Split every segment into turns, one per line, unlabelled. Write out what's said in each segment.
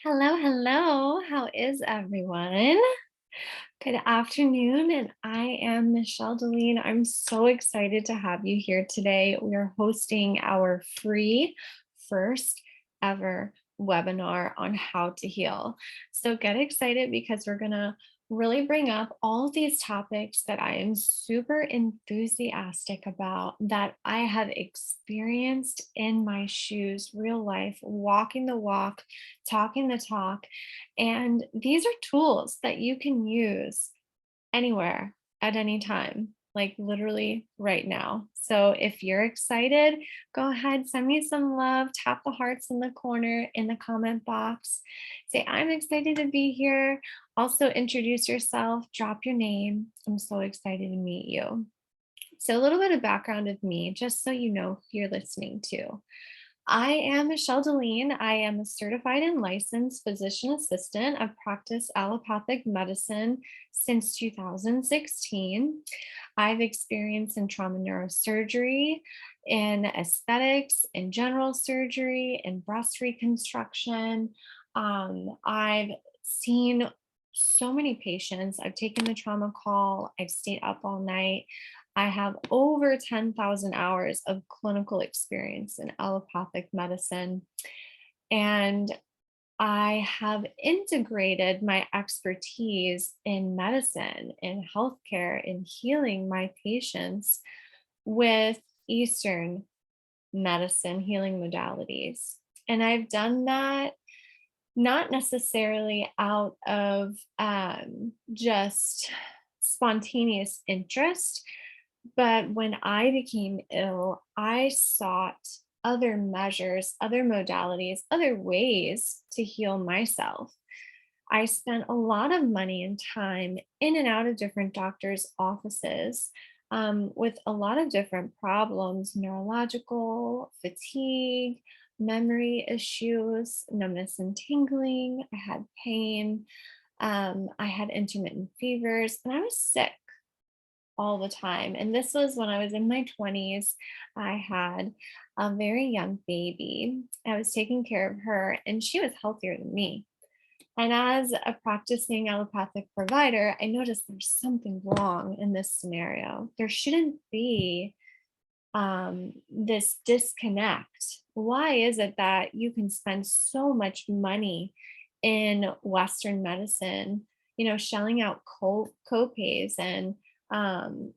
Hello, hello. How is everyone? Good afternoon, and I am Michelle Deline. I'm so excited to have you here today. We are hosting our free first ever webinar on how to heal. So get excited because we're going to really bring up all of these topics that I am super enthusiastic about, that I have experienced in my shoes, real life, walking the walk, talking the talk. And these are tools that you can use anywhere at any time, like literally right now. So if you're excited, go ahead, send me some love, tap the hearts in the corner in the comment box. Say, I'm excited to be here. Also, introduce yourself, drop your name. I'm so excited to meet you. So, a little bit of background of me, just so you know who you're listening to. I am Michelle Deline. I am a certified and licensed physician assistant. I've practiced allopathic medicine since 2016. I've experienced in trauma neurosurgery, in aesthetics, in general surgery, in breast reconstruction. I've seen so many patients. I've taken the trauma call, I've stayed up all night. I have over 10,000 hours of clinical experience in allopathic medicine. And I have integrated my expertise in medicine, in healthcare, in healing my patients with Eastern medicine healing modalities. And I've done that not necessarily out of just spontaneous interest, but when I became ill, I sought other measures, other modalities, other ways to heal myself. I spent a lot of money and time in and out of different doctors' offices with a lot of different problems: neurological, fatigue, memory issues, numbness and tingling. I had pain. I had intermittent fevers, and I was sick all the time. And this was when I was in my 20s. I had a very young baby. I was taking care of her, and she was healthier than me. And as a practicing allopathic provider, I noticed there's something wrong in this scenario. There shouldn't be this disconnect. Why is it that you can spend so much money in Western medicine, shelling out co-pays and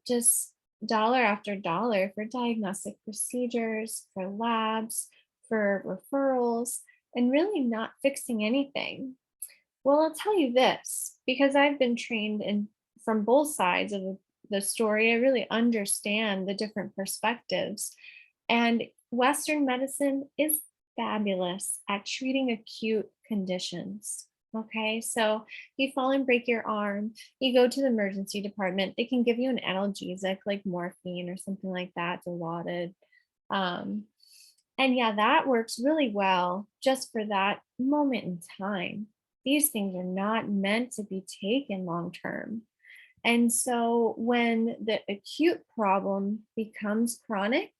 just dollar after dollar for diagnostic procedures, for labs, for referrals, and really not fixing anything? Well, I'll tell you this, because I've been trained in from both sides of the story. I really understand the different perspectives. And Western medicine is fabulous at treating acute conditions. Okay, so you fall and break your arm, you go to the emergency department, they can give you an analgesic like morphine or something like that, Dilaudid. Um, and yeah, that works really well just for that moment in time. These things are not meant to be taken long term. And so when the acute problem becomes chronic,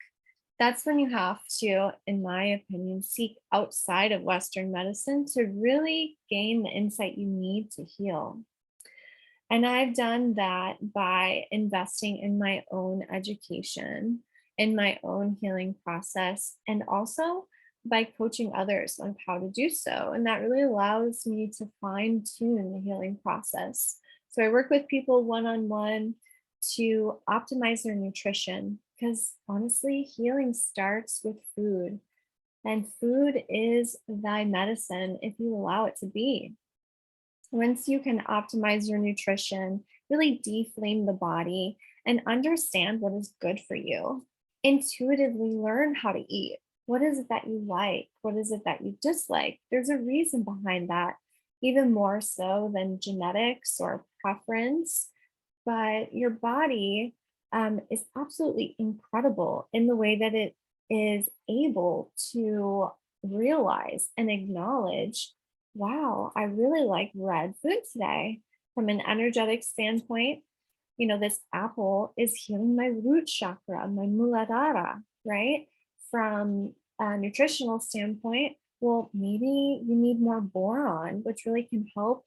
that's when you have to, in my opinion, seek outside of Western medicine to really gain the insight you need to heal. And I've done that by investing in my own education, in my own healing process, and also by coaching others on how to do so. And that really allows me to fine tune the healing process. So I work with people one on one to optimize their nutrition, because honestly, healing starts with food. And food is thy medicine if you allow it to be. Once you can optimize your nutrition, really deflame the body, and understand what is good for you, intuitively learn how to eat. What is it that you like? What is it that you dislike? There's a reason behind that, even more so than genetics or preference. But your body is absolutely incredible in the way that it is able to realize and acknowledge, wow, I really like red food today. From an energetic standpoint, this apple is healing my root chakra, my muladhara, right? From a nutritional standpoint, well, maybe you need more boron, which really can help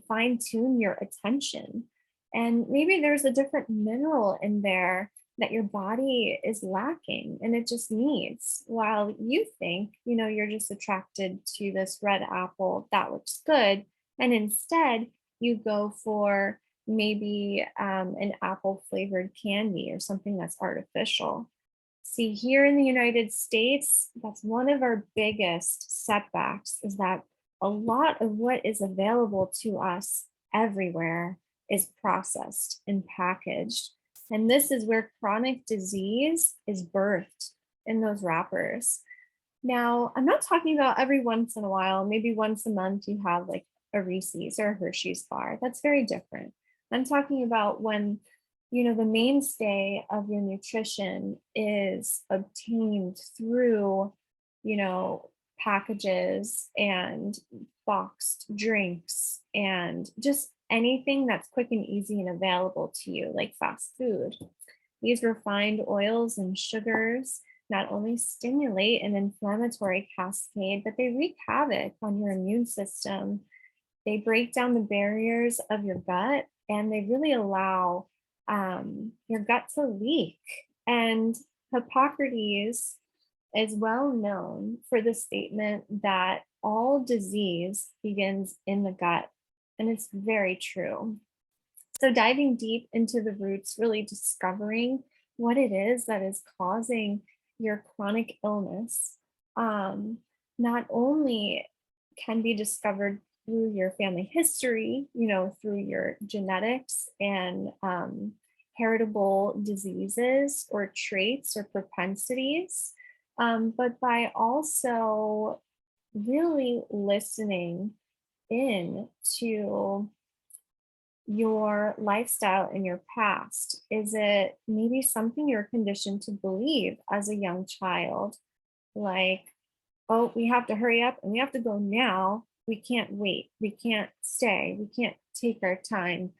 fine tune your attention. And maybe there's a different mineral in there that your body is lacking and it just needs. While you think, you're just attracted to this red apple, that looks good. And instead, you go for maybe an apple flavored candy or something that's artificial. See, here in the United States, that's one of our biggest setbacks is that a lot of what is available to us everywhere is processed and packaged. And this is where chronic disease is birthed in those wrappers. Now, I'm not talking about every once in a while, maybe once a month you have like a Reese's or a Hershey's bar. That's very different. I'm talking about when, the mainstay of your nutrition is obtained through, you know, packages and boxed drinks and just anything that's quick and easy and available to you, like fast food. These refined oils and sugars not only stimulate an inflammatory cascade, but they wreak havoc on your immune system. They break down the barriers of your gut and they really allow your gut to leak. And Hippocrates is well known for the statement that all disease begins in the gut. And it's very true. So, diving deep into the roots, really discovering what it is that is causing your chronic illness, not only can be discovered through your family history, through your genetics and heritable diseases or traits or propensities, but by also really listening in to your lifestyle in your past. Is it maybe something you're conditioned to believe as a young child? Like, oh, we have to hurry up and we have to go now. We can't wait. We can't stay. We can't take our time.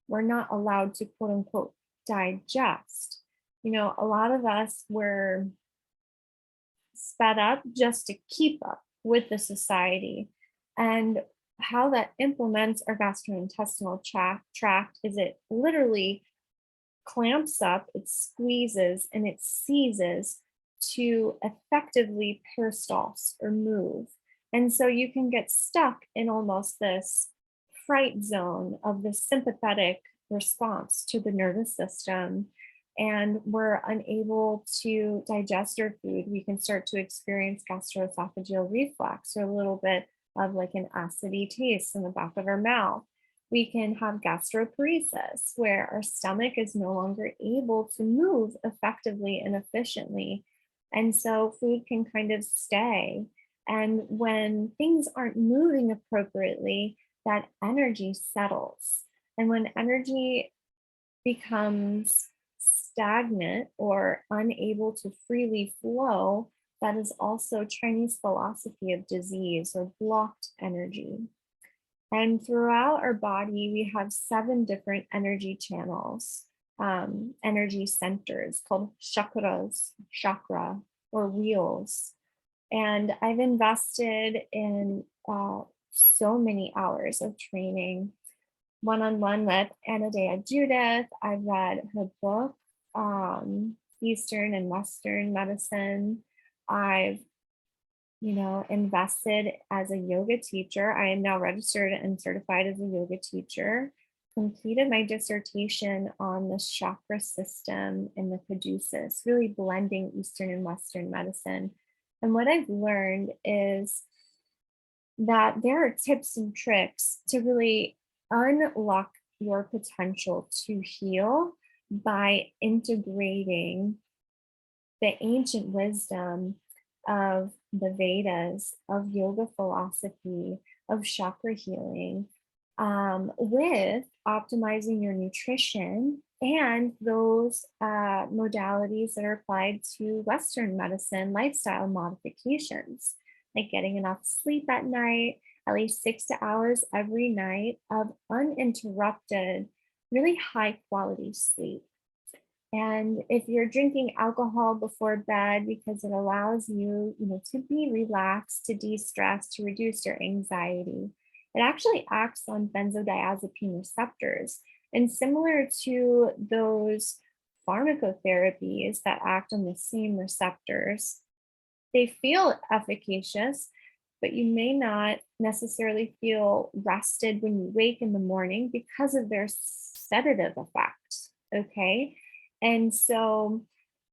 We're not allowed to quote unquote digest. A lot of us were sped up just to keep up with the society. And how that implements our gastrointestinal tract is it literally clamps up, it squeezes, and it seizes to effectively peristalse or move. And so you can get stuck in almost this fright zone of the sympathetic response to the nervous system. And we're unable to digest our food. We can start to experience gastroesophageal reflux or a little bit of like an acidy taste in the back of our mouth. We can have gastroparesis, where our stomach is no longer able to move effectively and efficiently. And so food can kind of stay. And when things aren't moving appropriately, that energy settles. And when energy becomes stagnant or unable to freely flow, that is also Chinese philosophy of disease or blocked energy. And throughout our body, we have 7 different energy channels, energy centers called chakra, or wheels. And I've invested in so many hours of training one-on-one with Anna Dea Judith. I've read her book, Eastern and Western Medicine. I've invested as a yoga teacher. I am now registered and certified as a yoga teacher. Completed my dissertation on the chakra system in the caduceus, really blending Eastern and Western medicine. And what I've learned is that there are tips and tricks to really unlock your potential to heal by integrating the ancient wisdom of the Vedas, of yoga philosophy, of chakra healing, with optimizing your nutrition and those modalities that are applied to Western medicine lifestyle modifications, like getting enough sleep at night, at least 6 hours every night of uninterrupted, really high quality sleep. And if you're drinking alcohol before bed because it allows you, to be relaxed, to de-stress, to reduce your anxiety, it actually acts on benzodiazepine receptors. And similar to those pharmacotherapies that act on the same receptors, they feel efficacious, but you may not necessarily feel rested when you wake in the morning because of their sedative effect. Okay. And so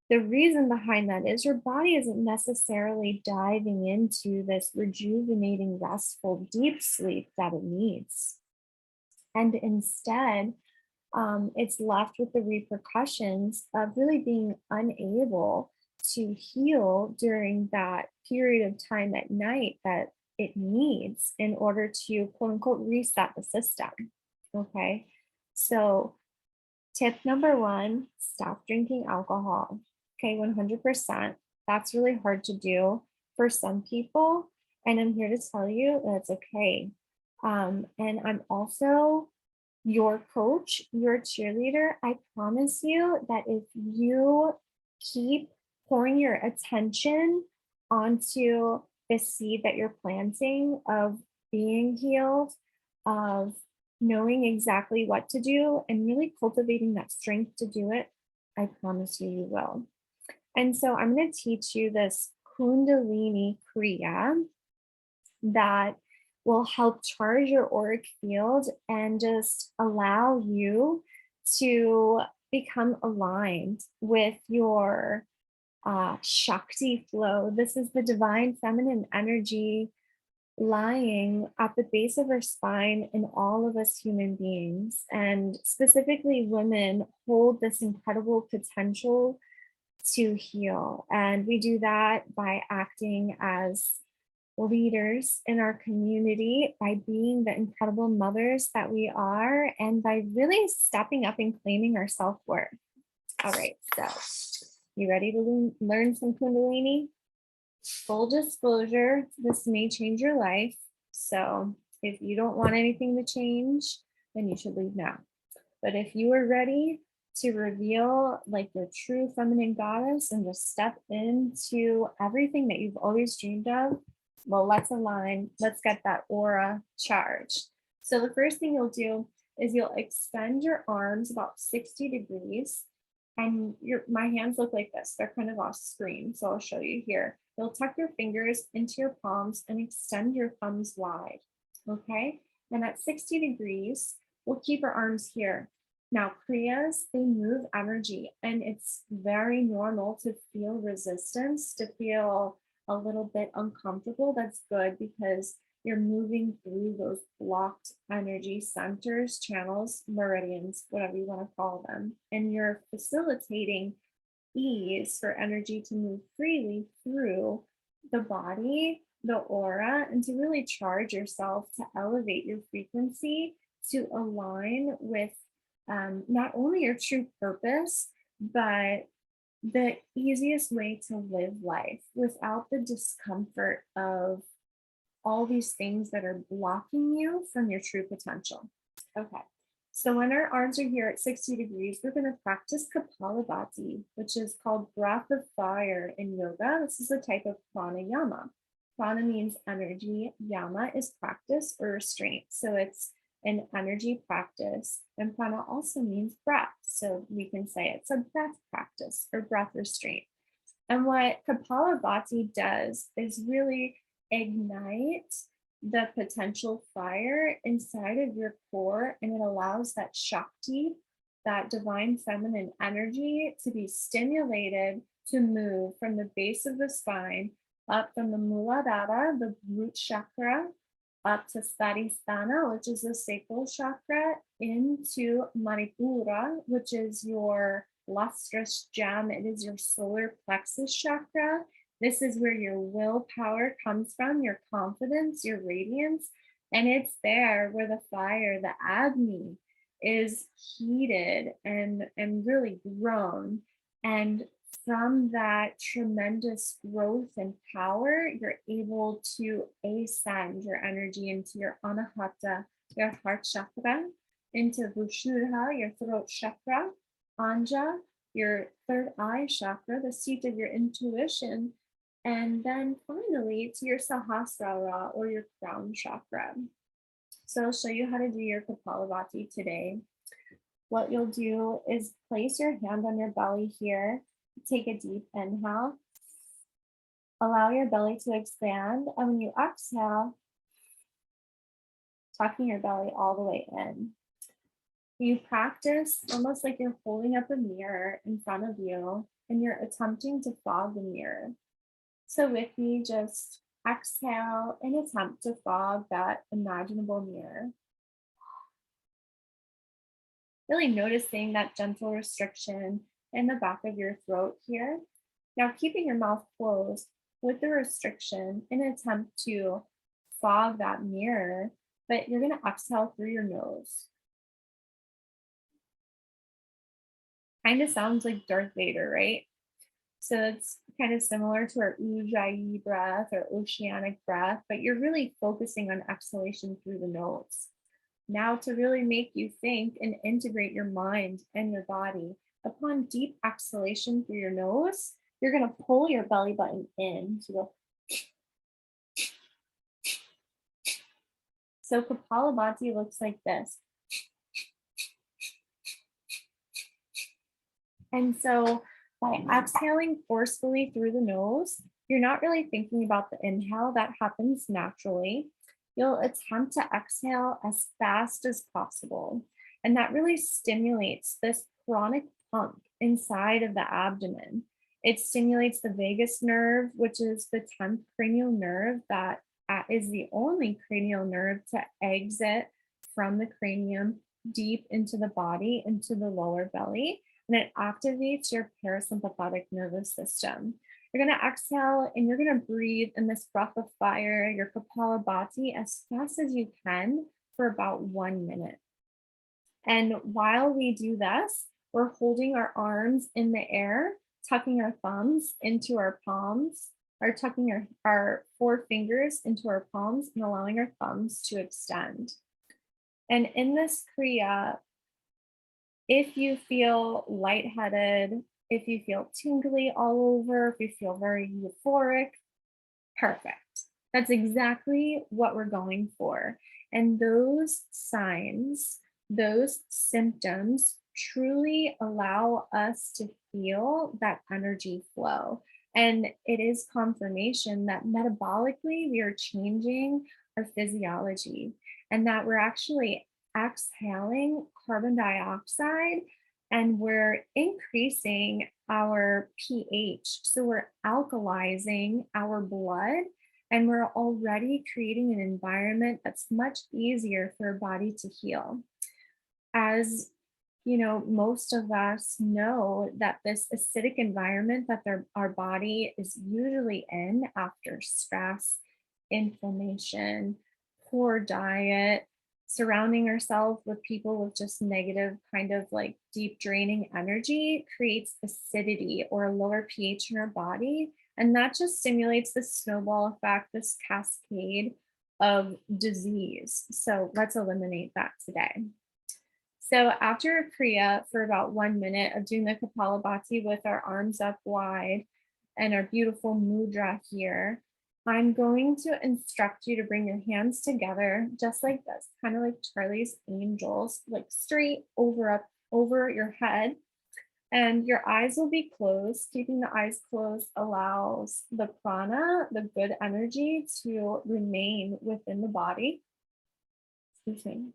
the reason behind that is your body isn't necessarily diving into this rejuvenating, restful, deep sleep that it needs. And instead, it's left with the repercussions of really being unable to heal during that period of time at night that it needs in order to quote unquote reset the system. Okay. So, tip number one, stop drinking alcohol. Okay, 100%. That's really hard to do for some people. And I'm here to tell you that it's okay. And I'm also your coach, your cheerleader. I promise you that if you keep pouring your attention onto the seed that you're planting of being healed, of knowing exactly what to do, and really cultivating that strength to do it, I promise you, you will. And so I'm going to teach you this Kundalini Kriya that will help charge your auric field and just allow you to become aligned with your Shakti flow. This is the divine feminine energy lying at the base of our spine in all of us human beings. And specifically, women hold this incredible potential to heal. And we do that by acting as leaders in our community, by being the incredible mothers that we are, and by really stepping up and claiming our self worth. All right, so you ready to learn some Kundalini? Full disclosure, this may change your life. So if you don't want anything to change, then you should leave now. But if you are ready to reveal like your true feminine goddess and just step into everything that you've always dreamed of, well, let's align. Let's get that aura charged. So the first thing you'll do is you'll extend your arms about 60 degrees. And my hands look like this. They're kind of off screen. So I'll show you here. You'll tuck your fingers into your palms and extend your thumbs wide. Okay. And at 60 degrees, we'll keep our arms here. Now, Kriyas, they move energy, and it's very normal to feel resistance, to feel a little bit uncomfortable. That's good because you're moving through those blocked energy centers, channels, meridians, whatever you want to call them. And you're facilitating ease for energy to move freely through the body, the aura, and to really charge yourself, to elevate your frequency, to align with not only your true purpose, but the easiest way to live life without the discomfort of all these things that are blocking you from your true potential. Okay, so when our arms are here at 60 degrees, we're going to practice Kapalabhati, which is called breath of fire in yoga. This is a type of pranayama. Prana means energy, yama is practice or restraint. So it's an energy practice. And prana also means breath. So we can say it's a breath practice or breath restraint. And what Kapalabhati does is really ignite the potential fire inside of your core, and it allows that Shakti, that divine feminine energy, to be stimulated to move from the base of the spine up from the Muladhara, the root chakra, up to Svadhisthana, which is the sacral chakra, into Manipura, which is your lustrous gem. It is your solar plexus chakra. This is where your willpower comes from, your confidence, your radiance. And it's there where the fire, the Agni, is heated and really grown. And from that tremendous growth and power, you're able to ascend your energy into your Anahata, your heart chakra, into Vishuddha, your throat chakra, Anja, your third eye chakra, the seat of your intuition, and then finally to your Sahasrara or your crown chakra. So I'll show you how to do your Kapalabhati today. What you'll do is place your hand on your belly here, take a deep inhale, allow your belly to expand, and when you exhale, tucking your belly all the way in. You practice almost like you're holding up a mirror in front of you and you're attempting to fog the mirror. So with me, just exhale and attempt to fog that imaginable mirror. Really noticing that gentle restriction in the back of your throat here. Now keeping your mouth closed with the restriction in an attempt to fog that mirror, but you're going to exhale through your nose. Kind of sounds like Darth Vader, right? So it's kind of similar to our Ujjayi breath or oceanic breath, but you're really focusing on exhalation through the nose. Now to really make you think and integrate your mind and your body, upon deep exhalation through your nose, you're going to pull your belly button in to go. So Kapalabhati looks like this. And so by exhaling forcefully through the nose, you're not really thinking about the inhale that happens naturally. You'll attempt to exhale as fast as possible. And that really stimulates this chronic pump inside of the abdomen. It stimulates the vagus nerve, which is the 10th cranial nerve that is the only cranial nerve to exit from the cranium deep into the body, into the lower belly. And it activates your parasympathetic nervous system. You're going to exhale and you're going to breathe in this breath of fire, your Kapalabhati, as fast as you can for about 1 minute. And while we do this, we're holding our arms in the air, tucking our thumbs into our palms, or tucking our 4 fingers into our palms and allowing our thumbs to extend. And in this Kriya, if you feel lightheaded, if you feel tingly all over, if you feel very euphoric, perfect. That's exactly what we're going for. And those signs, those symptoms truly allow us to feel that energy flow. And it is confirmation that metabolically we are changing our physiology and that we're actually exhaling carbon dioxide and we're increasing our pH. So we're alkalizing our blood and we're already creating an environment that's much easier for our body to heal. As you know, most of us know that this acidic environment that our body is usually in after stress, inflammation, poor diet, surrounding ourselves with people with just negative kind of like deep draining energy creates acidity or a lower pH in our body. And that just stimulates the snowball effect, this cascade of disease. So let's eliminate that today. So after a Kriya for about 1 minute of doing the Kapalabhati with our arms up wide and our beautiful mudra here, I'm going to instruct you to bring your hands together just like this, kind of like Charlie's Angels, like straight over your head. And your eyes will be closed. Keeping the eyes closed allows the prana, the good energy, to remain within the body. Excuse me.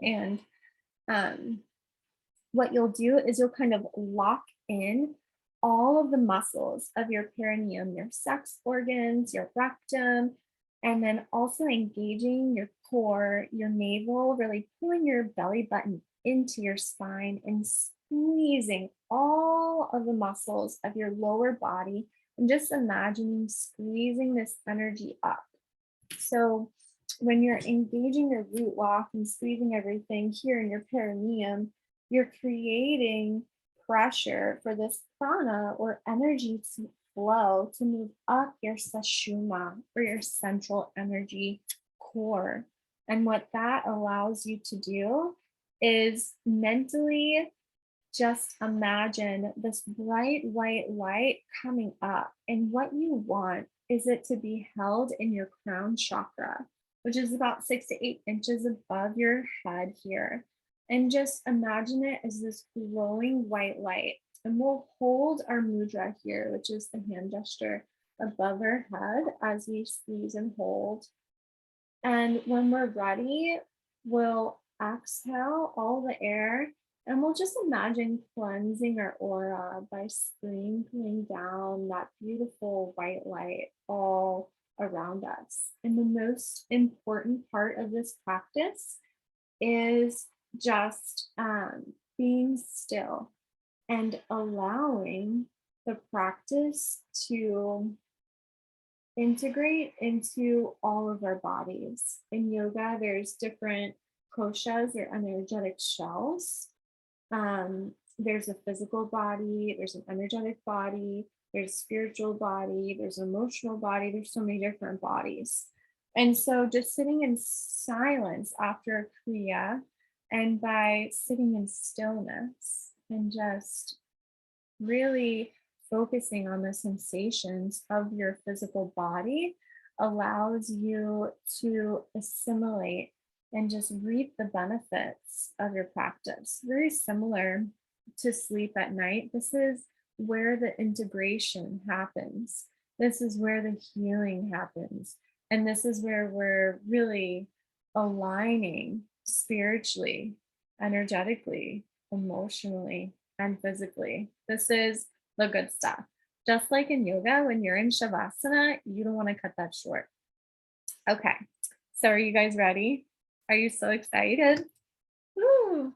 And what you'll do is you'll kind of lock in all of the muscles of your perineum, your sex organs, your rectum, and then also engaging your core, your navel, really pulling your belly button into your spine and squeezing all of the muscles of your lower body and just imagining squeezing this energy up. So when you're engaging your root walk and squeezing everything here in your perineum, you're creating pressure for this prana or energy to flow, to move up your sushumna or your central energy core. And what that allows you to do is mentally just imagine this bright white light coming up. And what you want is it to be held in your crown chakra, which is about 6 to 8 inches above your head here. And just imagine it as this glowing white light. And we'll hold our mudra here, which is the hand gesture above our head as we squeeze and hold. And when we're ready, we'll exhale all the air and we'll just imagine cleansing our aura by sprinkling down that beautiful white light all around us. And the most important part of this practice is just being still and allowing the practice to integrate into all of our bodies. In yoga, there's different koshas or energetic shells. There's a physical body, there's an energetic body, there's a spiritual body, there's an emotional body, there's so many different bodies. And so just sitting in silence after a kriya, and by sitting in stillness and just really focusing on the sensations of your physical body allows you to assimilate and just reap the benefits of your practice. Very similar to sleep at night. This is where the integration happens. This is where the healing happens. And this is where we're really aligning spiritually, energetically, emotionally, and physically. This is the good stuff. Just like in yoga, when you're in Shavasana, you don't want to cut that short. Okay, so are you guys ready? Are you so excited? Woo.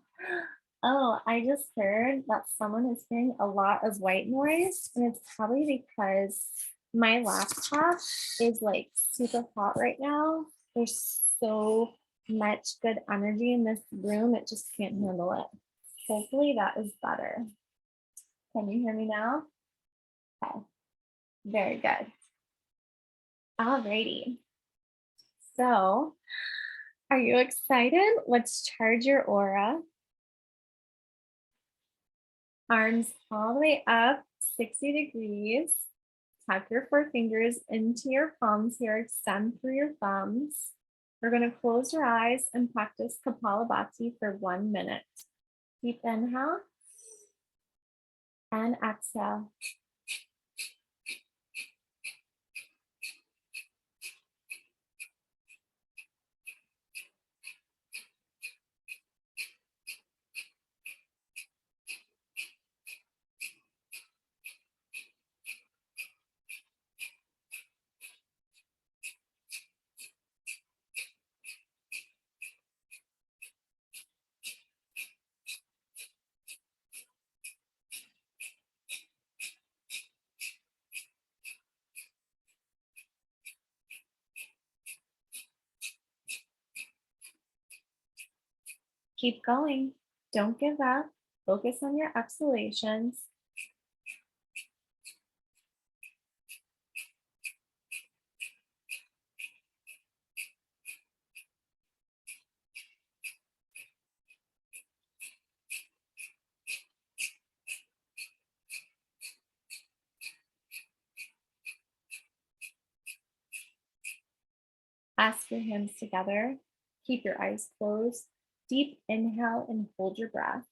Oh, I just heard that someone is hearing a lot of white noise, and it's probably because my laptop is like super hot right now. There's so much good energy in this room, it just can't handle it. Hopefully that is better. Can you hear me now? Okay, very good. Alrighty. So, are you excited? Let's charge your aura. Arms all the way up, 60 degrees. Tuck your four fingers into your palms here, extend through your thumbs. We're going to close your eyes and practice Kapalabhati for 1 minute. Deep inhale and exhale. Keep going. Don't give up. Focus on your exhalations. Clasp your hands together. Keep your eyes closed. Deep inhale and hold your breath.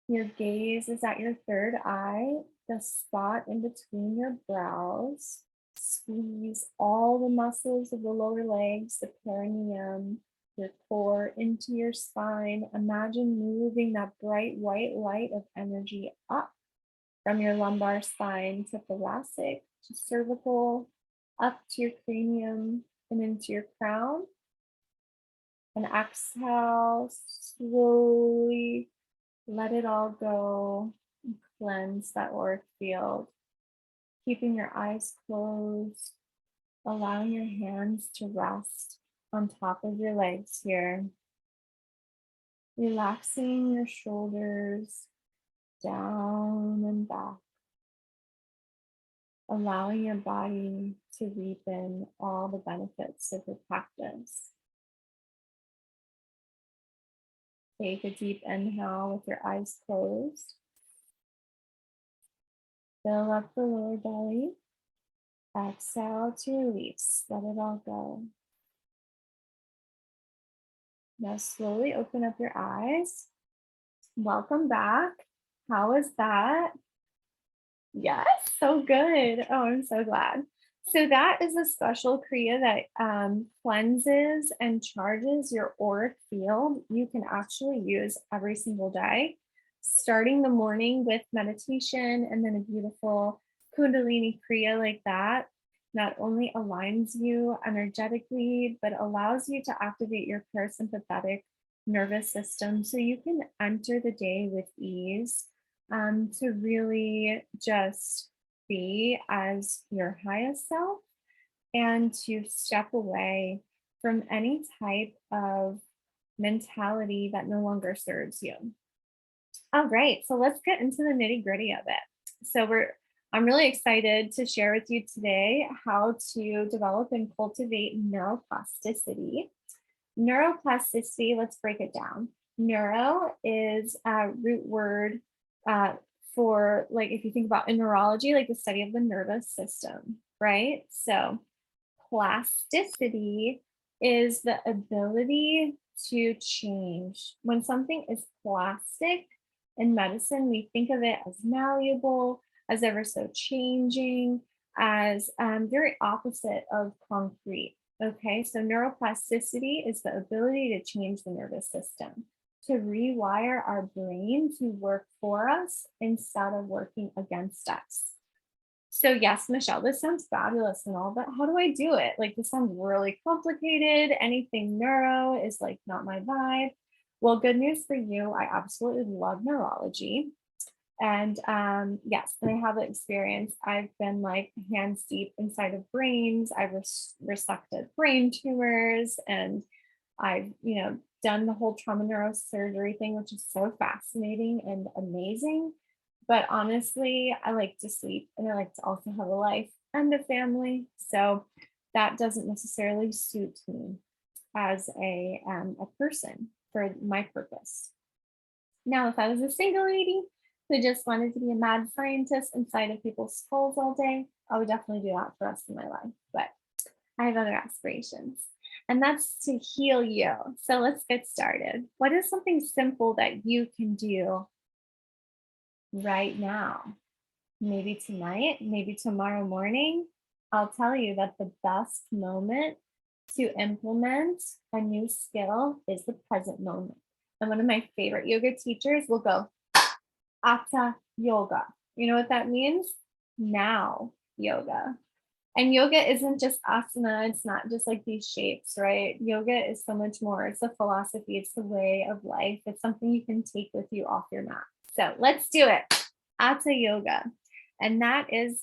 Your gaze is at your third eye, the spot in between your brows. Squeeze all the muscles of the lower legs, the perineum, your core into your spine. Imagine moving that bright white light of energy up from your lumbar spine to thoracic, to cervical, up to your cranium and into your crown. And exhale, slowly let it all go and cleanse that auric field. Keeping your eyes closed, allowing your hands to rest on top of your legs here. Relaxing your shoulders down and back. Allowing your body to reap in all the benefits of your practice. Take a deep inhale with your eyes closed. Fill up the lower belly. Exhale to release. Let it all go. Now slowly open up your eyes. Welcome back. How was that? Yes, so good. Oh, I'm so glad. So that is a special Kriya that cleanses and charges your auric field. You can actually use every single day, starting the morning with meditation and then a beautiful Kundalini Kriya like that. Not only aligns you energetically, but allows you to activate your parasympathetic nervous system so you can enter the day with ease, to really just be as your highest self and to step away from any type of mentality that no longer serves you. Oh, great. So let's get into the nitty gritty of it. I'm really excited to share with you today how to develop and cultivate neuroplasticity. Neuroplasticity, let's break it down. Neuro is a root word uh, for, like, if you think about in neurology, like the study of the nervous system, right? So plasticity is the ability to change. When something is plastic in medicine, we think of it as malleable, as ever so changing, as very opposite of concrete. Okay, so neuroplasticity is the ability to change the nervous system, to rewire our brain to work for us instead of working against us. So yes, Michelle, this sounds fabulous and all, but how do I do it? Like, this sounds really complicated. Anything neuro is like not my vibe. Well, good news for you. I absolutely love neurology. And yes, and I have the experience. I've been like hands deep inside of brains. I've resected brain tumors, and I've, done the whole trauma neurosurgery thing, which is so fascinating and amazing. But honestly, I like to sleep and I like to also have a life and a family. So that doesn't necessarily suit me as a person for my purpose. Now, if I was a single lady who just wanted to be a mad scientist inside of people's skulls all day, I would definitely do that for the rest of my life. But I have other aspirations, and that's to heal you. So let's get started. What is something simple that you can do right now? Maybe tonight, maybe tomorrow morning. I'll tell you that the best moment to implement a new skill is the present moment. And one of my favorite yoga teachers will go, Atha yoga. You know what that means? Now yoga. And yoga isn't just asana, it's not just like these shapes, right? Yoga is so much more. It's a philosophy, it's a way of life. It's something you can take with you off your mat. So let's do it. Atha yoga. And that is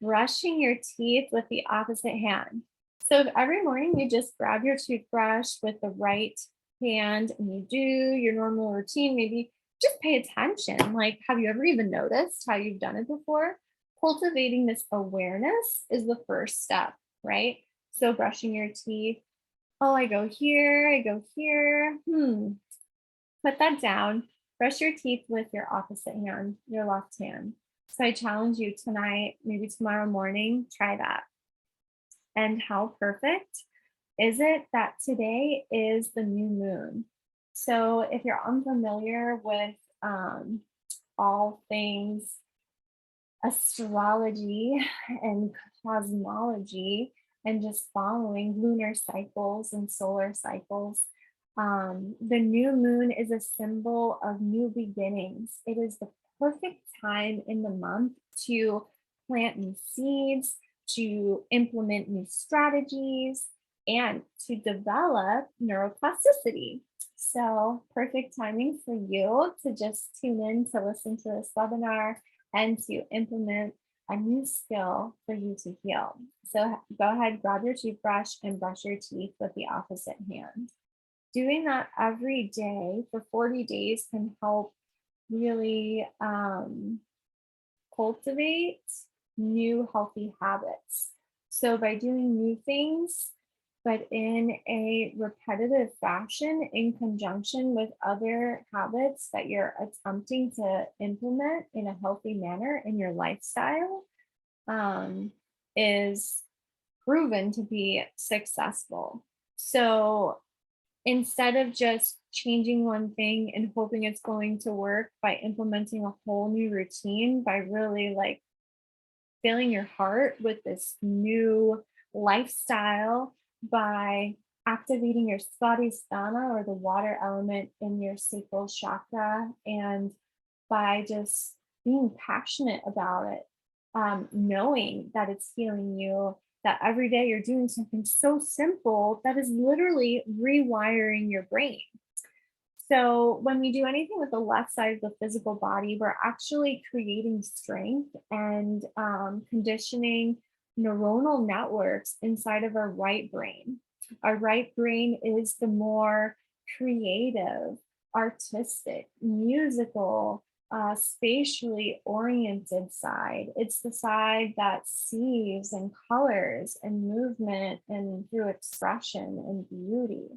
brushing your teeth with the opposite hand. So if every morning you just grab your toothbrush with the right hand and you do your normal routine, maybe just pay attention. Like, have you ever even noticed how you've done it before? Cultivating this awareness is the first step, right? So brushing your teeth. Oh, I go here, I go here. Put that down. Brush your teeth with your opposite hand, your left hand. So I challenge you tonight, maybe tomorrow morning, try that. And how perfect is it that today is the new moon? So if you're unfamiliar with all things astrology and cosmology and just following lunar cycles and solar cycles, the new moon is a symbol of new beginnings. It is the perfect time in the month to plant new seeds, to implement new strategies, and to develop neuroplasticity. So, perfect timing for you to just tune in to listen to this webinar and to implement a new skill for you to heal. So, go ahead, grab your toothbrush and brush your teeth with the opposite hand. Doing that every day for 40 days can help really cultivate new healthy habits. So by doing new things, but in a repetitive fashion in conjunction with other habits that you're attempting to implement in a healthy manner in your lifestyle, um, is proven to be successful. So instead of just changing one thing and hoping it's going to work by implementing a whole new routine, by really like filling your heart with this new lifestyle, by activating your Sthana or the water element in your sacral chakra, and by just being passionate about it, knowing that it's healing you, that every day you're doing something so simple that is literally rewiring your brain. So, when we do anything with the left side of the physical body, we're actually creating strength and conditioning neuronal networks inside of our right brain. Our right brain is the more creative, artistic, musical, spatially oriented side. It's the side that sees and colors and movement and through expression and beauty.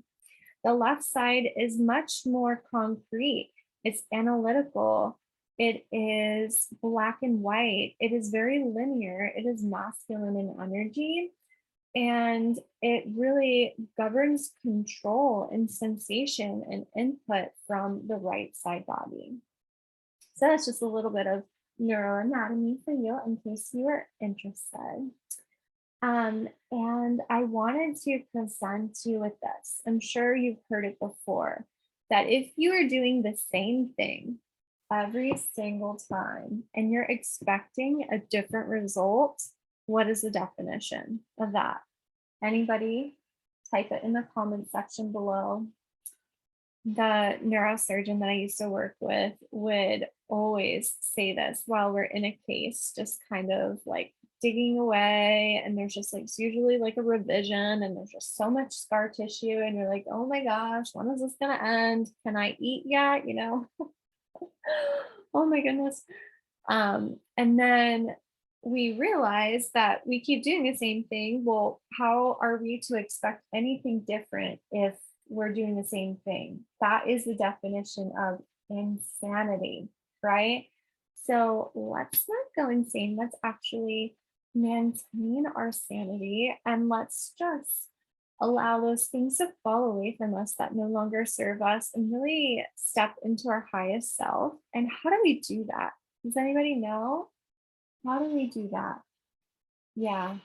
The left side is much more concrete. It's analytical. It is black and white. It is very linear. It is masculine in energy. And it really governs control and sensation and input from the right side body. So that's just a little bit of neuroanatomy for you in case you are interested. And I wanted to present you with this. I'm sure you've heard it before, that if you are doing the same thing every single time and you're expecting a different result, what is the definition of that? Anybody? Type it in the comment section below. The neurosurgeon that I used to work with would always say this while we're in a case, just kind of like digging away. And there's just like, it's usually like a revision, and there's just so much scar tissue. And you're like, oh my gosh, when is this going to end? Can I eat yet? Oh my goodness. And then we realize that we keep doing the same thing. Well, how are we to expect anything different if we're doing the same thing? That is the definition of insanity, right? So let's not go insane. Let's actually maintain our sanity, and let's just allow those things to fall away from us that no longer serve us and really step into our highest self. And how do we do that? Does anybody know? How do we do that? Yeah,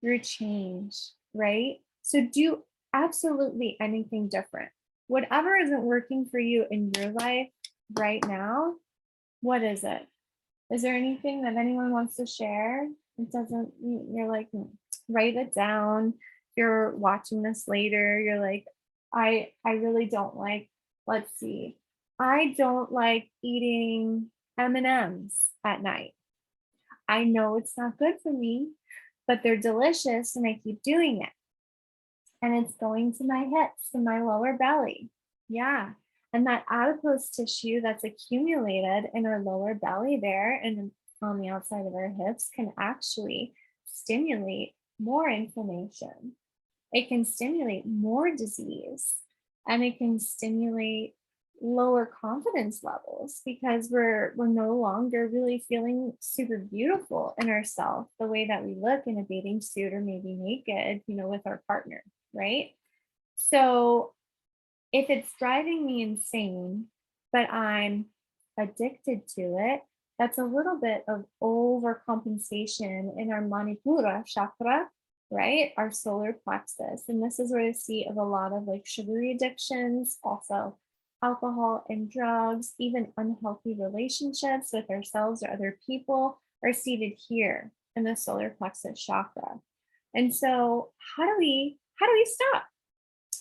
through change, right? So do absolutely anything different. Whatever isn't working for you in your life right now, what is it? Is there anything that anyone wants to share? It doesn't, you're like, write it down. If you're watching this later, you're like, I really don't like, let's see. I don't like eating M&Ms at night. I know it's not good for me, but they're delicious and I keep doing it. And it's going to my hips and my lower belly. Yeah. And that adipose tissue that's accumulated in our lower belly there and on the outside of our hips can actually stimulate more inflammation. It can stimulate more disease, and it can stimulate lower confidence levels because we're no longer really feeling super beautiful in ourselves the way that we look in a bathing suit or maybe naked, with our partner, right? So if it's driving me insane, but I'm addicted to it, that's a little bit of overcompensation in our Manipura chakra, right? Our solar plexus. And this is where the seat of a lot of like sugary addictions, also alcohol and drugs, even unhealthy relationships with ourselves or other people are seated here in the solar plexus chakra. And so how do we stop?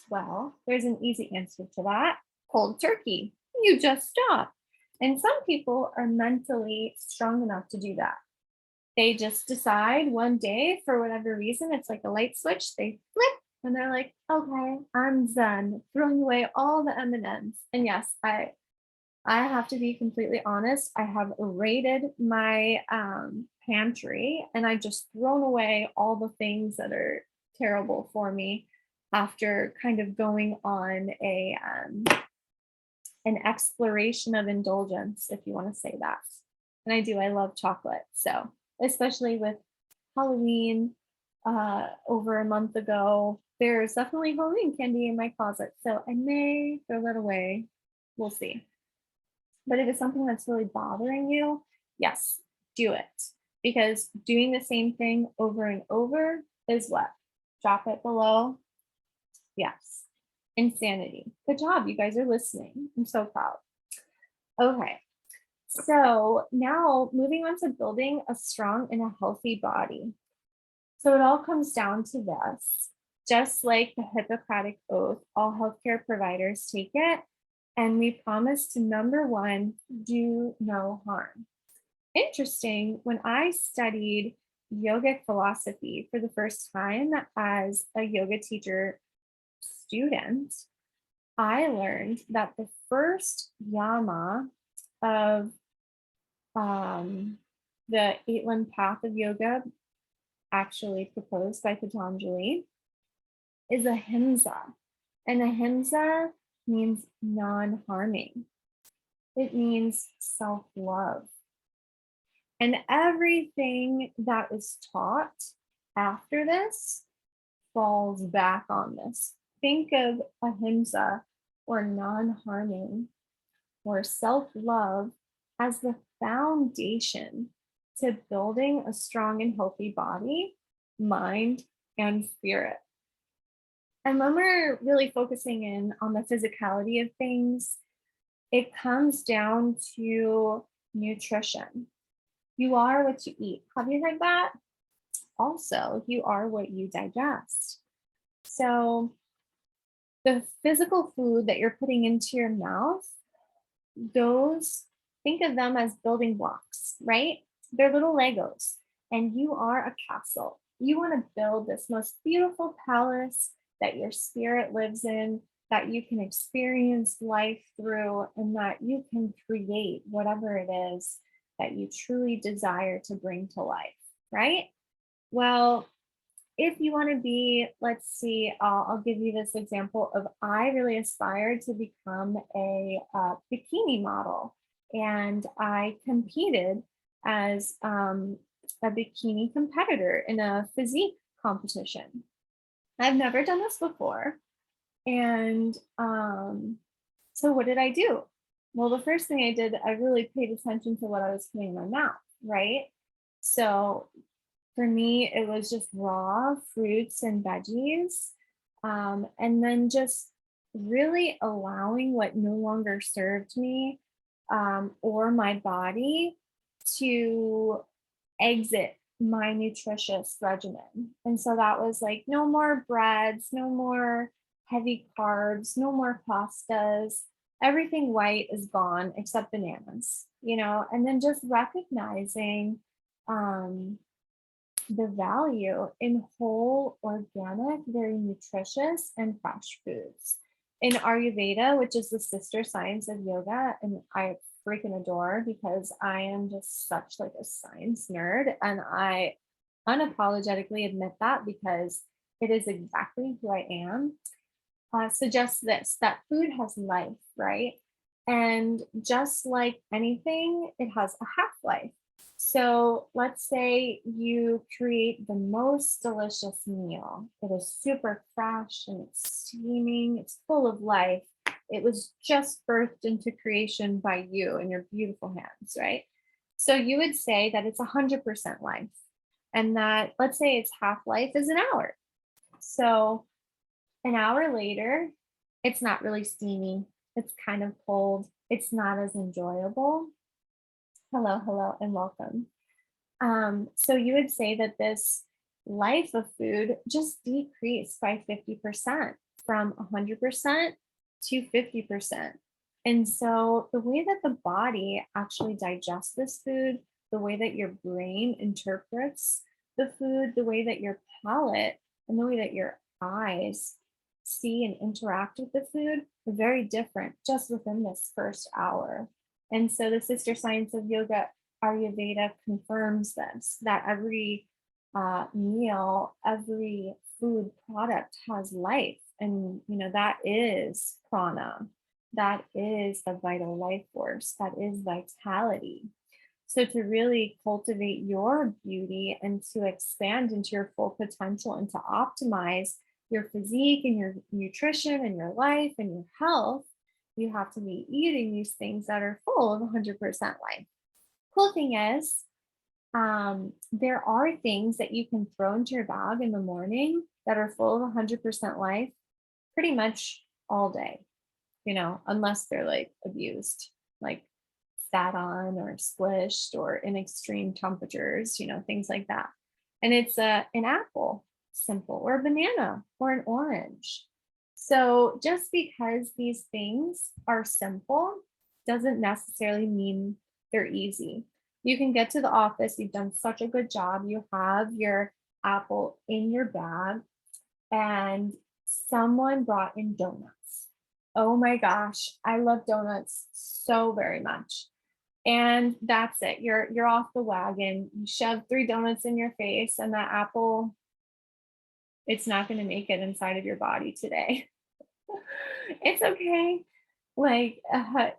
Well, there's an easy answer to that: cold turkey. You just stop. And some people are mentally strong enough to do that. They just decide one day, for whatever reason, it's like a light switch, they flip and they're like, okay, I'm done throwing away all the M&Ms. And yes, I have to be completely honest. I have raided my pantry and I've just thrown away all the things that are terrible for me after kind of going on an exploration of indulgence, if you want to say that. And I do, I love chocolate. So, especially with Halloween over a month ago, there's definitely Halloween candy in my closet. So, I may throw that away. We'll see. But if it's something that's really bothering you, yes, do it. Because doing the same thing over and over is what? Drop it below. Yes. Insanity. Good job. You guys are listening. I'm so proud. Okay. So now moving on to building a strong and a healthy body. So it all comes down to this. Just like the Hippocratic Oath, all healthcare providers take it. And we promise to number one, do no harm. Interesting, when I studied yogic philosophy for the first time as a yoga teacher student, I learned that the first yama of the eight-limb path of yoga, actually proposed by Patanjali, is ahimsa. And ahimsa means non-harming. It means self-love. And everything that is taught after this falls back on this. Think of ahimsa or non-harming or self-love as the foundation to building a strong and healthy body, mind, and spirit. And when we're really focusing in on the physicality of things, it comes down to nutrition. You are what you eat. Have you heard that? Also, you are what you digest. So the physical food that you're putting into your mouth, those, think of them as building blocks, right? They're little Legos, and you are a castle. You want to build this most beautiful palace that your spirit lives in, that you can experience life through, and that you can create whatever it is that you truly desire to bring to life, right? Well, if you want to be, let's see, I'll give you this example of I really aspired to become a bikini model, and I competed as a bikini competitor in a physique competition. I've never done this before. And so what did I do? Well, the first thing I did, I really paid attention to what I was putting in my mouth, right? So for me, it was just raw fruits and veggies. And then just really allowing what no longer served me or my body to exit my nutritious regimen. And so that was like no more breads, no more heavy carbs, no more pastas. Everything white is gone except bananas, and then just recognizing the value in whole, organic, very nutritious, and fresh foods. In Ayurveda, which is the sister science of yoga, and I freaking adore because I am just such like a science nerd, and I unapologetically admit that because it is exactly who I am. Suggests this, that food has life, right? And just like anything, it has a half-life. So let's say you create the most delicious meal. It is super fresh and it's steaming, it's full of life. It was just birthed into creation by you and your beautiful hands, right? So you would say that it's 100% life, and that, let's say its half-life is an hour. So an hour later, it's not really steamy. It's kind of cold. It's not as enjoyable. Hello, and welcome. So you would say that this life of food just decreased by 50% from 100% to 50%. And so the way that the body actually digests this food, the way that your brain interprets the food, the way that your palate and the way that your eyes see and interact with the food are very different just within this first hour. And so the sister science of yoga, Ayurveda, confirms this, that every meal, every food product has life. And, that is prana. That is the vital life force. That is vitality. So to really cultivate your beauty and to expand into your full potential and to optimize your physique and your nutrition and your life and your health, you have to be eating these things that are full of 100% life. Cool thing is, there are things that you can throw into your bag in the morning that are full of 100% life pretty much all day, unless they're like abused, like sat on or squished or in extreme temperatures, things like that. And it's an apple, simple, or a banana or an orange. So just because these things are simple doesn't necessarily mean they're easy. You can get to the office, you've done such a good job, you have your apple in your bag, and someone brought in donuts. Oh my gosh, I love donuts so very much. And that's it. You're off the wagon. You shove 3 donuts in your face, and that apple, it's not going to make it inside of your body today. It's okay. Like,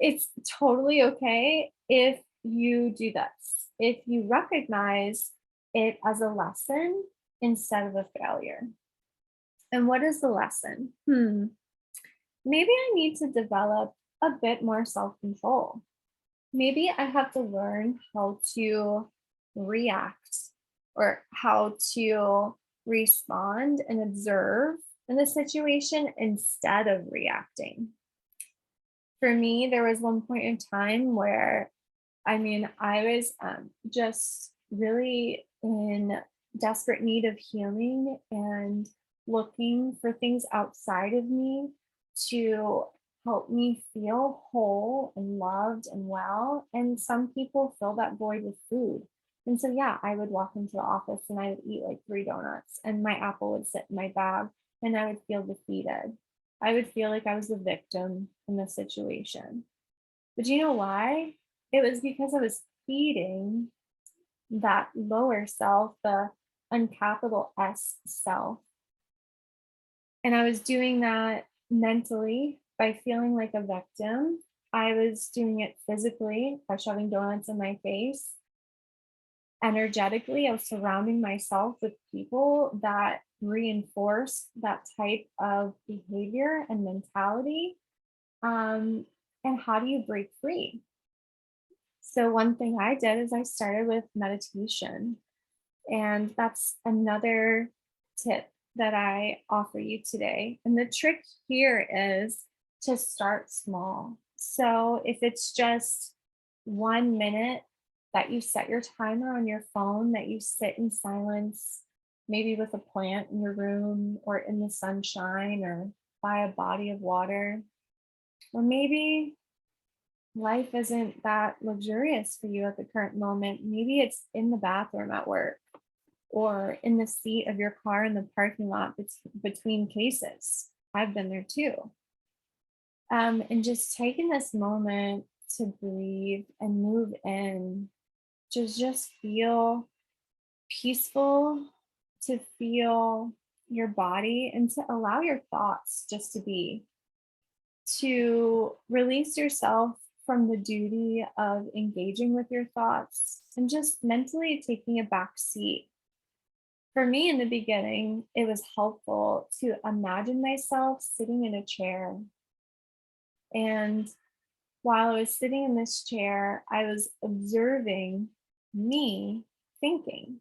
it's totally okay if you do this, if you recognize it as a lesson instead of a failure. And what is the lesson? Maybe I need to develop a bit more self control. Maybe I have to learn how to react or how to respond and observe in the situation instead of reacting. For me, there was one point in time where, I was just really in desperate need of healing and looking for things outside of me to help me feel whole and loved and well. And some people fill that void with food. And so, yeah, I would walk into the office and I would eat like 3 donuts, and my apple would sit in my bag, and I would feel defeated. I would feel like I was the victim in the situation. But you know why? It was because I was feeding that lower self, the uncapital S self. And I was doing that mentally by feeling like a victim. I was doing it physically by shoving donuts in my face. Energetically, I was surrounding myself with people that reinforce that type of behavior and mentality. And how do you break free? So, one thing I did is I started with meditation. And that's another tip that I offer you today. And the trick here is to start small. So if it's just 1 minute that you set your timer on your phone, that you sit in silence, maybe with a plant in your room or in the sunshine or by a body of water, or maybe life isn't that luxurious for you at the current moment. Maybe it's in the bathroom at work or in the seat of your car in the parking lot between cases. I've been there too. And just taking this moment to breathe and move in, to just feel peaceful, to feel your body, and to allow your thoughts just to be, to release yourself from the duty of engaging with your thoughts and just mentally taking a back seat. For me, in the beginning, it was helpful to imagine myself sitting in a chair. And while I was sitting in this chair, I was observing me thinking.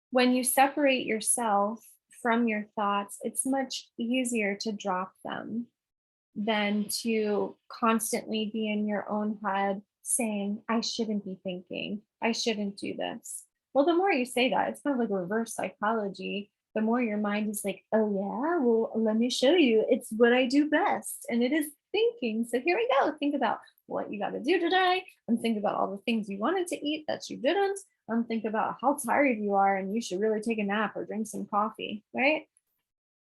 When you separate yourself from your thoughts, it's much easier to drop them than to constantly be in your own head saying, I shouldn't be thinking, I shouldn't do this. Well, the more you say that, it's kind of like reverse psychology. The more your mind is like, oh, yeah, well, let me show you. It's what I do best. And it is thinking. So here we go. Think about what you got to do today. And think about all the things you wanted to eat that you didn't. And think about how tired you are and you should really take a nap or drink some coffee, right?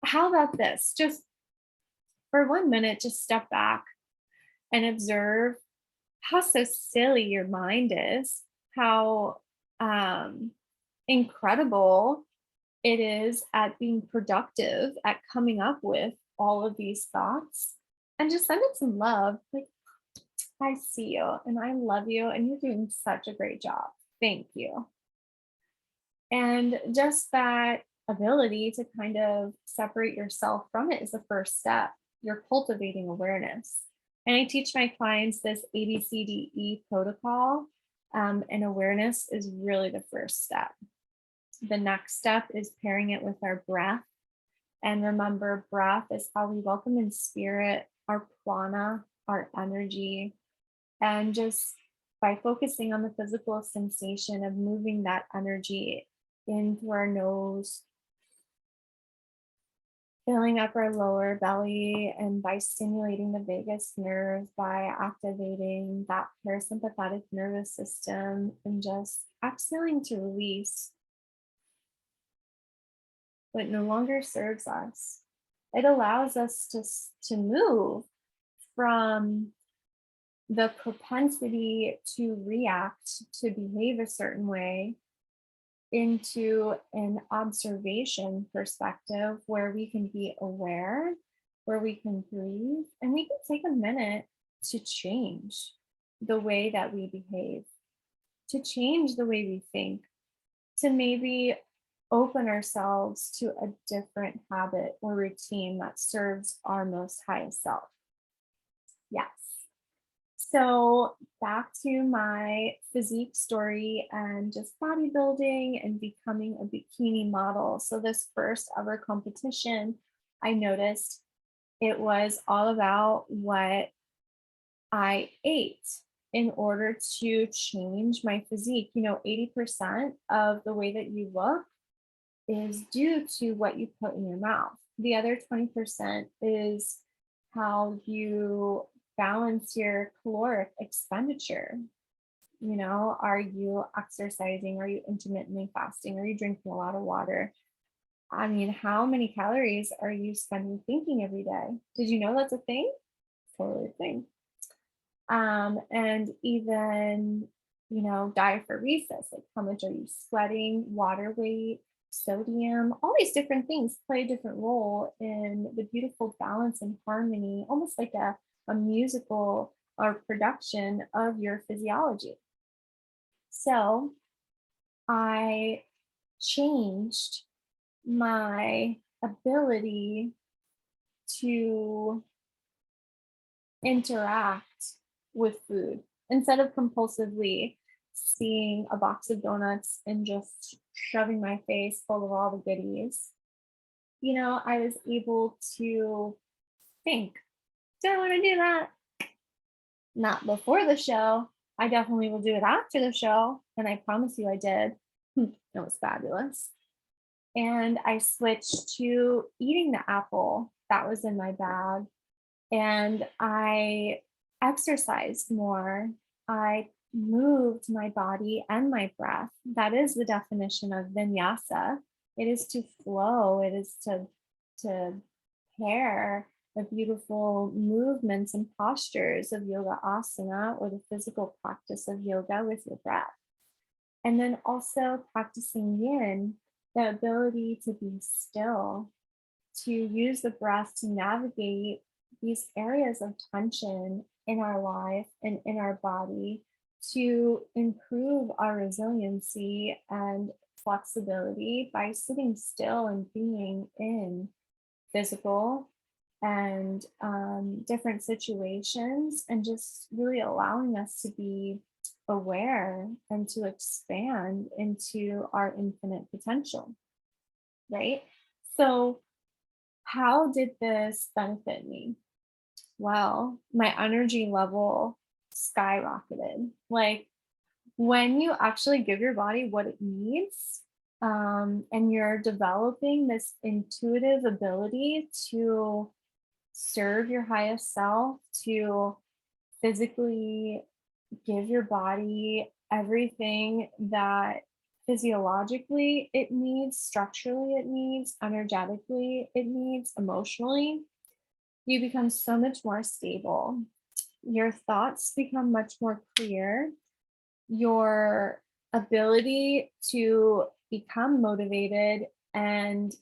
How about this? Just for 1 minute, just step back and observe how so silly your mind is, how incredible it is at being productive, at coming up with all of these thoughts, and just send it some love. Like, I see you and I love you, and you're doing such a great job. Thank you. And just that ability to kind of separate yourself from it is the first step. You're cultivating awareness. And I teach my clients this ABCDE protocol, and awareness is really the first step. The next step is pairing it with our breath. And remember, breath is how we welcome in spirit, our prana, our energy, and just by focusing on the physical sensation of moving that energy in through our nose, filling up our lower belly, and by stimulating the vagus nerve, by activating that parasympathetic nervous system, and just exhaling to release what no longer serves us. It allows us to move from the propensity to react, to behave a certain way, into an observation perspective where we can be aware, where we can breathe, and we can take a minute to change the way that we behave, to change the way we think, to maybe open ourselves to a different habit or routine that serves our most highest self. Yes. So back to my physique story and just bodybuilding and becoming a bikini model. So this first ever competition, I noticed it was all about what I ate in order to change my physique. 80% of the way that you look is due to what you put in your mouth. The other 20% is how you balance your caloric expenditure. Are you exercising? Are you intermittently fasting? Are you drinking a lot of water? I mean, how many calories are you spending thinking every day? Did you know that's a thing? Totally a thing. And even, diaphoresis, like how much are you sweating, water weight, sodium, all these different things play a different role in the beautiful balance and harmony, almost like a musical or production of your physiology. So I changed my ability to interact with food instead of compulsively seeing a box of donuts and just shoving my face full of all the goodies. I was able to think, do I want to do that? Not before the show. I definitely will do it after the show. And I promise you I did. It was fabulous. And I switched to eating the apple that was in my bag. And I exercised more. I moved my body and my breath. That is the definition of vinyasa. It is to flow. It is to pair the beautiful movements and postures of yoga asana or the physical practice of yoga with your breath. And then also practicing yin, the ability to be still, to use the breath to navigate these areas of tension in our life and in our body to improve our resiliency and flexibility by sitting still and being in physical and different situations, and just really allowing us to be aware and to expand into our infinite potential, right? So how did this benefit me? Well, my energy level skyrocketed. Like when you actually give your body what it needs, and you're developing this intuitive ability to serve your highest self, to physically give your body everything that physiologically it needs, structurally it needs, energetically it needs, emotionally, you become so much more stable. Your thoughts become much more clear. Your ability to become motivated and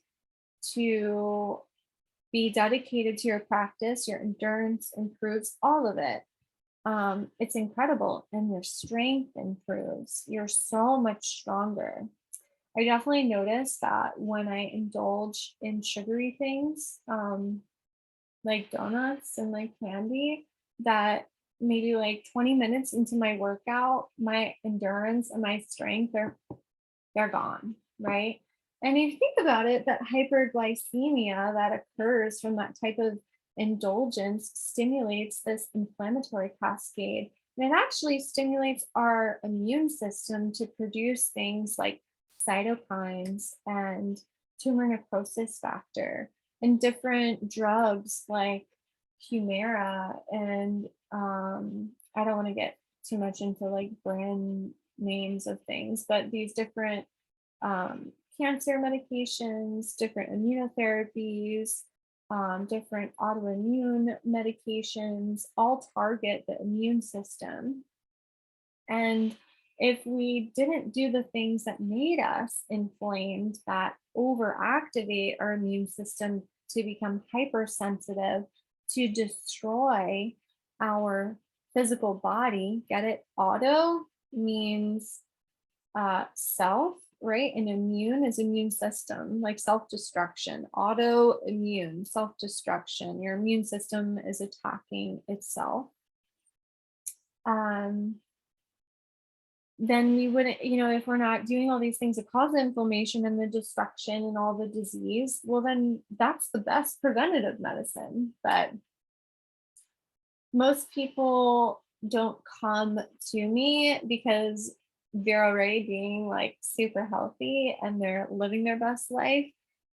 to be dedicated to your practice, your endurance improves, all of it. It's incredible. And your strength improves. You're so much stronger. I definitely noticed that when I indulge in sugary things, like donuts and like candy, that maybe like 20 minutes into my workout, my endurance and my strength are they're gone, right? And if you think about it, that hyperglycemia that occurs from that type of indulgence stimulates this inflammatory cascade. And it actually stimulates our immune system to produce things like cytokines and tumor necrosis factor and different drugs like Humira. And I don't want to get too much into like brand names of things, but these different cancer medications, different immunotherapies, different autoimmune medications, all target the immune system. And if we didn't do the things that made us inflamed, that overactivate our immune system to become hypersensitive, to destroy our physical body, get it? Auto means self, right? And immune is immune system, like self-destruction, autoimmune, self-destruction. Your immune system is attacking itself. Um, then we wouldn't, if we're not doing all these things that cause the inflammation and the destruction and all the disease, well, then that's the best preventative medicine. But most people don't come to me because they're already being like super healthy and they're living their best life.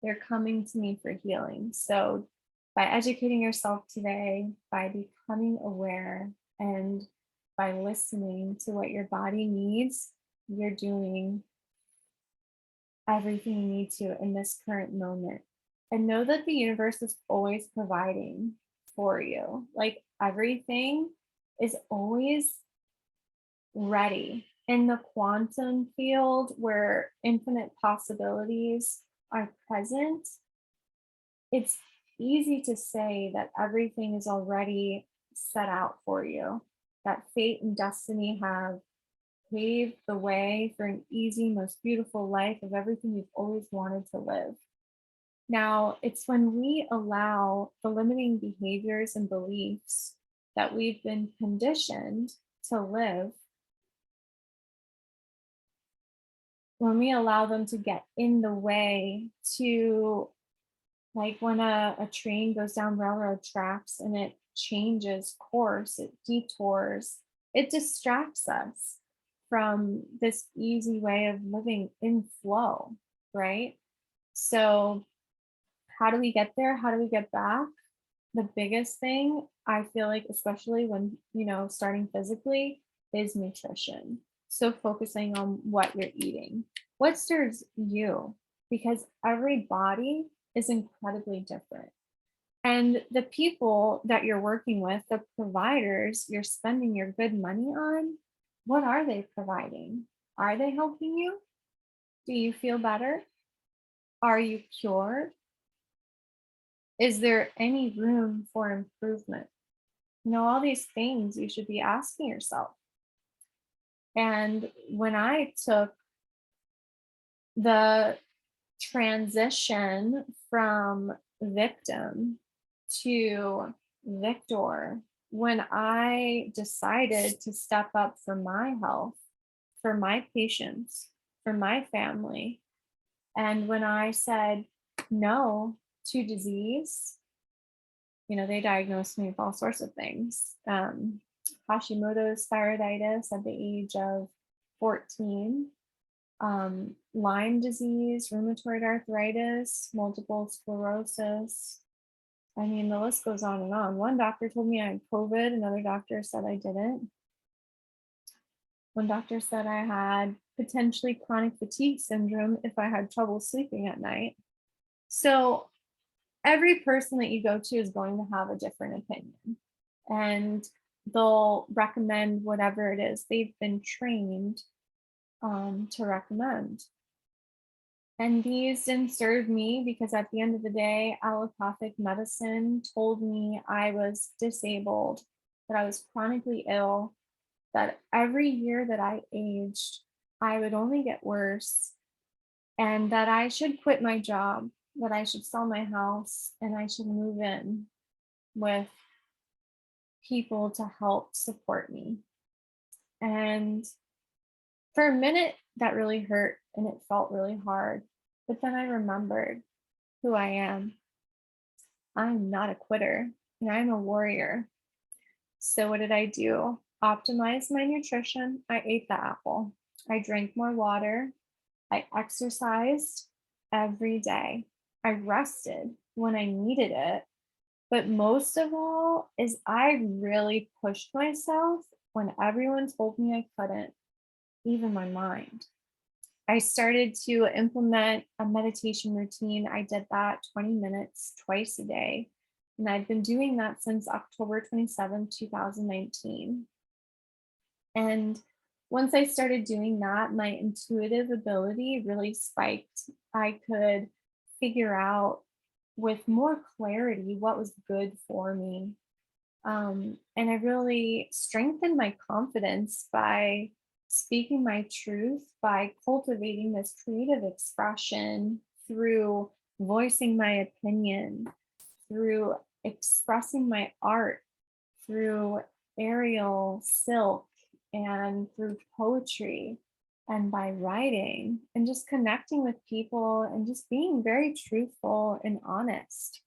They're coming to me for healing. So by educating yourself today, by becoming aware, and by listening to what your body needs, you're doing everything you need to in this current moment. And know that the universe is always providing for you. Like everything is always ready. In the quantum field where infinite possibilities are present, it's easy to say that everything is already set out for you, that fate and destiny have paved the way for an easy, most beautiful life of everything you've always wanted to live. Now, it's when we allow the limiting behaviors and beliefs that we've been conditioned to live, when we allow them to get in the way, to like when a train goes down railroad tracks and it changes course, it detours, it distracts us from this easy way of living in flow, right? So, how do we get there? How do we get back? The biggest thing I feel like, especially when, starting physically, is nutrition. So, focusing on what you're eating, what serves you, because every body is incredibly different. And the people that you're working with, the providers you're spending your good money on, what are they providing? Are they helping you? Do you feel better? Are you cured? Is there any room for improvement? All these things you should be asking yourself. And when I took the transition from victim to victor, when I decided to step up for my health, for my patients, for my family, and when I said no to disease, they diagnosed me with all sorts of things. Hashimoto's thyroiditis at the age of 14, Lyme disease, rheumatoid arthritis, multiple sclerosis. I mean, the list goes on and on. One doctor told me I had COVID, another doctor said I didn't. One doctor said I had potentially chronic fatigue syndrome if I had trouble sleeping at night. So every person that you go to is going to have a different opinion, and they'll recommend whatever it is they've been trained to recommend. And these didn't serve me because at the end of the day, allopathic medicine told me I was disabled, that I was chronically ill, that every year that I aged, I would only get worse, and that I should quit my job, that I should sell my house, and I should move in with people to help support me. And for a minute, that really hurt and it felt really hard. But then I remembered who I am. I'm not a quitter and I'm a warrior. So, what did I do? Optimize my nutrition. I ate the apple. I drank more water. I exercised every day. I rested when I needed it. But most of all, is I really pushed myself when everyone told me I couldn't, even my mind. I started to implement a meditation routine. I did that 20 minutes twice a day. And I've been doing that since October 27th, 2019. And once I started doing that, my intuitive ability really spiked. I could figure out with more clarity what was good for me. And I really strengthened my confidence by speaking my truth, by cultivating this creative expression through voicing my opinion, through expressing my art, through aerial silk, and through poetry, and by writing, and just connecting with people and just being very truthful and honest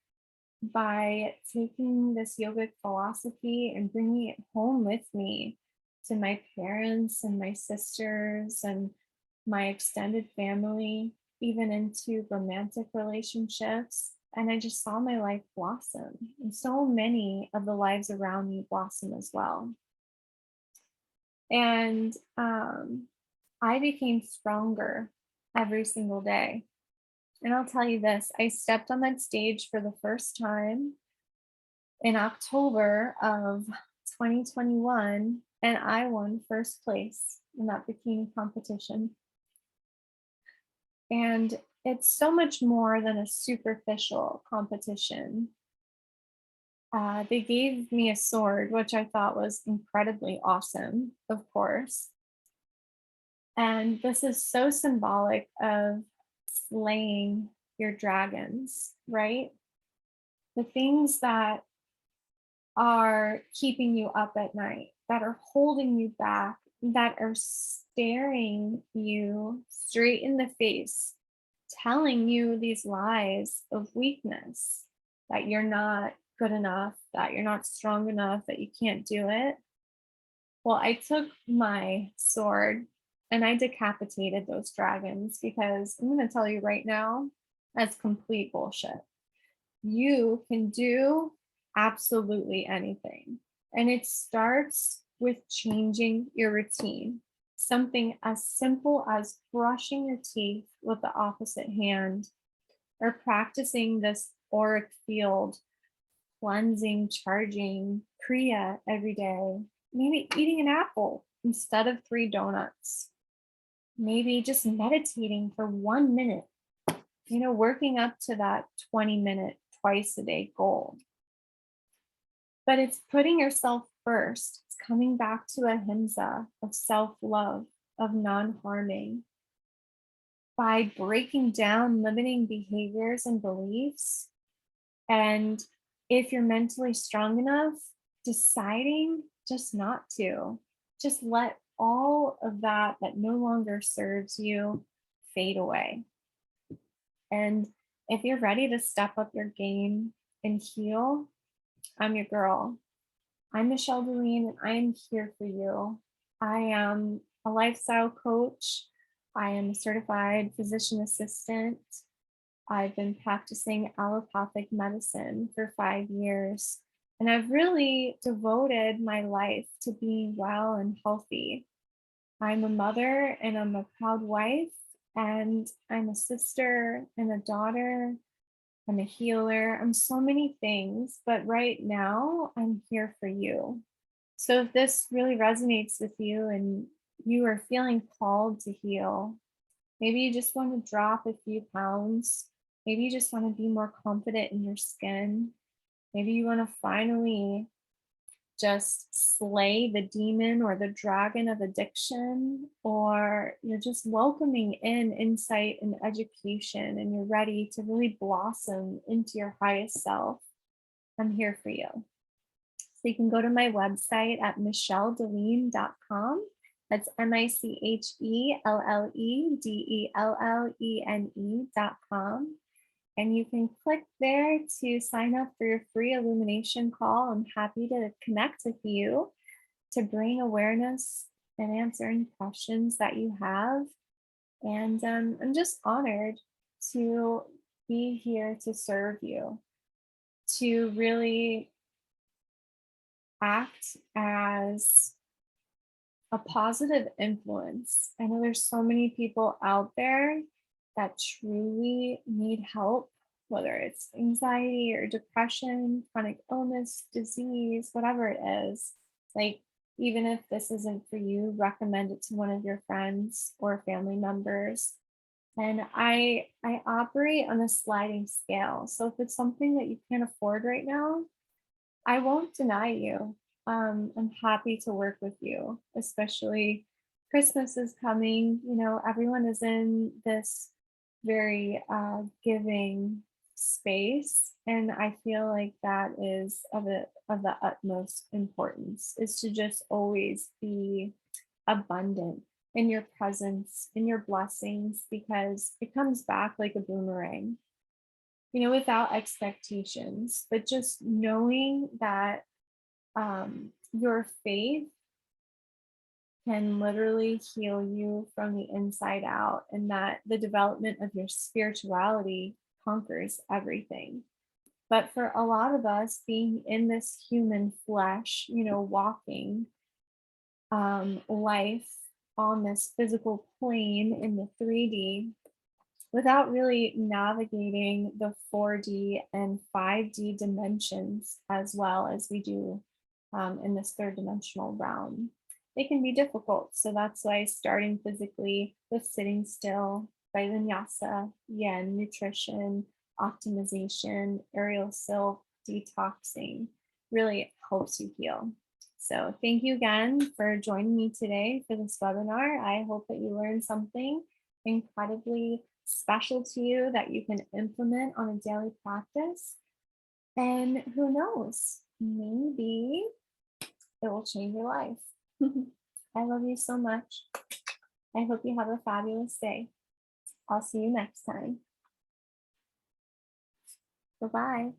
by taking this yogic philosophy and bringing it home with me to my parents and my sisters and my extended family, even into romantic relationships. And I just saw my life blossom, and so many of the lives around me blossom as well. And I became stronger every single day. And I'll tell you this, I stepped on that stage for the first time in October of 2021, and I won first place in that bikini competition. And it's so much more than a superficial competition. They gave me a sword, which I thought was incredibly awesome, of course. And this is so symbolic of slaying your dragons, right? The things that are keeping you up at night, that are holding you back, that are staring you straight in the face, telling you these lies of weakness, that you're not good enough, that you're not strong enough, that you can't do it. Well, I took my sword and I decapitated those dragons because I'm going to tell you right now, that's complete bullshit. You can do absolutely anything. And it starts with changing your routine. Something as simple as brushing your teeth with the opposite hand or practicing this auric field, cleansing, charging Kriya every day. Maybe eating an apple instead of 3 donuts. Maybe just meditating for 1 minute, working up to that 20-minute twice a day goal. But it's putting yourself first. It's coming back to ahimsa of self love, of non harming. By breaking down limiting behaviors and beliefs, and if you're mentally strong enough, deciding just not to, just let all of that no longer serves you fade away. And if you're ready to step up your game and heal, I'm your girl. I'm Michelle Deline, and I am here for you. I am a lifestyle coach. I am a certified physician assistant. I've been practicing allopathic medicine for 5 years, and I've really devoted my life to being well and healthy. I'm a mother and I'm a proud wife, and I'm a sister and a daughter. I'm a healer. I'm so many things, but right now I'm here for you. So if this really resonates with you and you are feeling called to heal, Maybe you just want to drop a few pounds. Maybe you just want to be more confident in your skin. Maybe you want to finally just slay the demon or the dragon of addiction, or you're just welcoming in insight and education and you're ready to really blossom into your highest self. I'm here for you. So you can go to my website at michelledelene.com. That's MICHELLEDELLENE.com. And you can click there to sign up for your free illumination call. I'm happy to connect with you to bring awareness and answer any questions that you have. And I'm just honored to be here to serve you, to really act as a positive influence. I know there's so many people out there that truly need help, whether it's anxiety or depression, chronic illness, disease, whatever it is. Like, even if this isn't for you, recommend it to one of your friends or family members. And I operate on a sliding scale. So if it's something that you can't afford right now, I won't deny you. I'm happy to work with you, especially Christmas is coming. You know, everyone is in this very giving space, and I feel like that is of the utmost importance. Is to just always be abundant in your presence, in your blessings, because it comes back like a boomerang, you know, without expectations, but just knowing that your faith can literally heal you from the inside out, and that the development of your spirituality conquers everything. But for a lot of us, being in this human flesh, you know, walking life on this physical plane in the 3D, without really navigating the 4D and 5D dimensions as well as we do in this third dimensional realm. It can be difficult. So that's why starting physically with sitting still, by vinyasa, yen, nutrition, optimization, aerial silk, detoxing really helps you heal. So thank you again for joining me today for this webinar. I hope that you learned something incredibly special to you that you can implement on a daily practice. And who knows, maybe it will change your life. I love you so much. I hope you have a fabulous day. I'll see you next time. Bye-bye.